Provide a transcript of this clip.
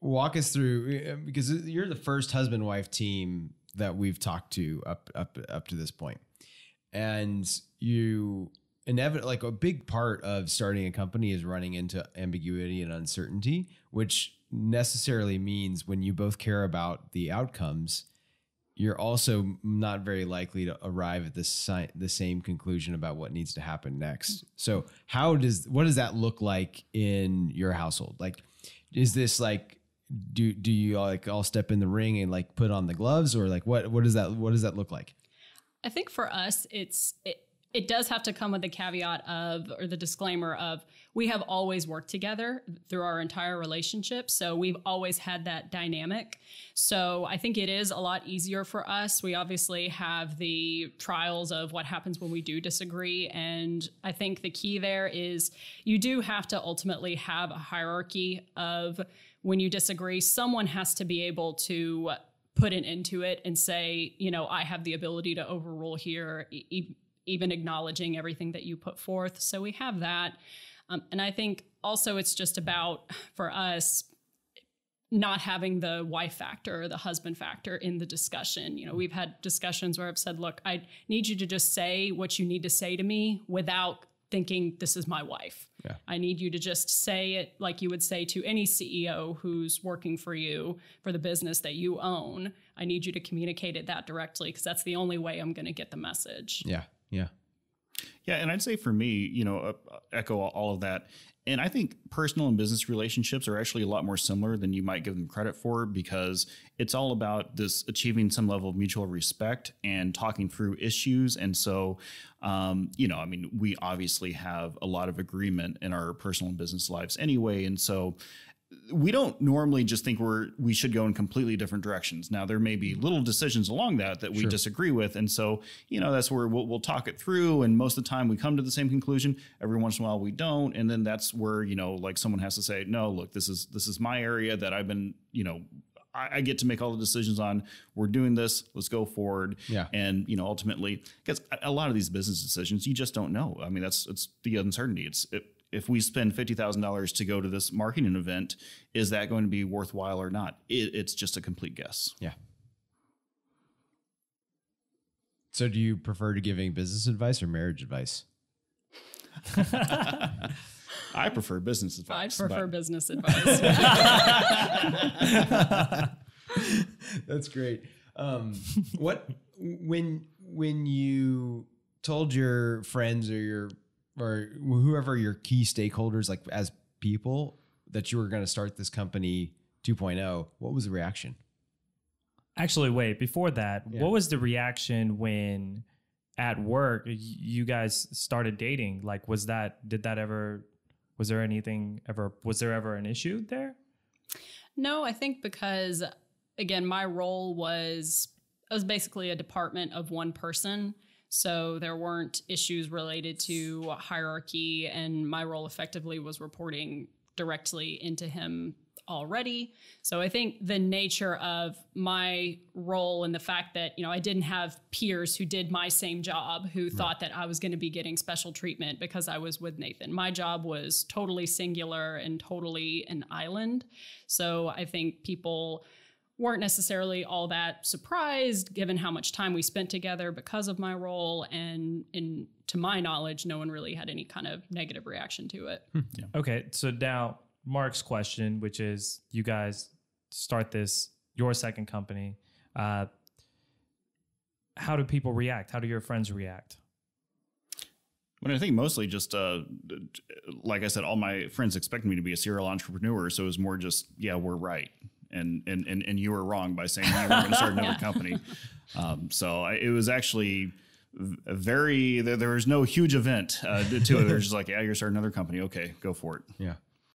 walk us through, because you're the first husband-wife team that we've talked to up to this point. And you inevitably, like a big part of starting a company is running into ambiguity and uncertainty, which necessarily means when you both care about the outcomes, you're also not very likely to arrive at the same conclusion about what needs to happen next. So what does that look like in your household? Like, is this like, do you like all step in the ring and like put on the gloves, or like what does that look like? I think for us, it does have to come with the caveat of, or the disclaimer of, we have always worked together through our entire relationship. So we've always had that dynamic. So I think it is a lot easier for us. We obviously have the trials of what happens when we do disagree. And I think the key there is you do have to ultimately have a hierarchy of, when you disagree, someone has to be able to put an end to it and say, I have the ability to overrule here, even acknowledging everything that you put forth. So we have that. And I think also it's just about, for us, not having the wife factor or the husband factor in the discussion. We've had discussions where I've said, look, I need you to just say what you need to say to me without thinking this is my wife. Yeah. I need you to just say it like you would say to any CEO who's working for you for the business that you own. I need you to communicate it that directly, because that's the only way I'm going to get the message. Yeah. Yeah. Yeah. And I'd say for me, echo all of that. And I think personal and business relationships are actually a lot more similar than you might give them credit for, because it's all about this achieving some level of mutual respect and talking through issues. And so, we obviously have a lot of agreement in our personal and business lives anyway. And so we don't normally just think we should go in completely different directions. Now, there may be little decisions along that we disagree with. And so, that's where we'll talk it through. And most of the time we come to the same conclusion. Every once in a while we don't. And then that's where, like someone has to say, no, look, this is my area that I've been, I get to make all the decisions on. We're doing this. Let's go forward. Yeah. And, ultimately, because a lot of these business decisions, you just don't know. I mean, it's the uncertainty. If we spend $50,000 to go to this marketing event, is that going to be worthwhile or not? It's just a complete guess. Yeah. So do you prefer to giving business advice or marriage advice? I prefer business advice. I prefer business advice. That's great. When you told your friends or whoever your key stakeholders, like as people, that you were going to start this company 2.0, what was the reaction? Actually, wait, before that, What was the reaction when at work you guys started dating? Like, was there ever an issue there? No, I think because, again, my role was basically a department of one person. So there weren't issues related to hierarchy, and my role effectively was reporting directly into him already. So I think the nature of my role and the fact that, I didn't have peers who did my same job who thought that I was going to be getting special treatment because I was with Nathan. My job was totally singular and totally an island. So I think people weren't necessarily all that surprised given how much time we spent together because of my role. And to my knowledge, no one really had any kind of negative reaction to it. Yeah. Okay. So now Mark's question, which is, you guys start your second company. How do people react? How do your friends react? Well, I think mostly just, like I said, all my friends expected me to be a serial entrepreneur. So it was more just, yeah, we're right. And you were wrong by saying you were going to start another company. It was actually there was no huge event to it. They're just like, yeah, you're starting another company. Okay, go for it. Yeah.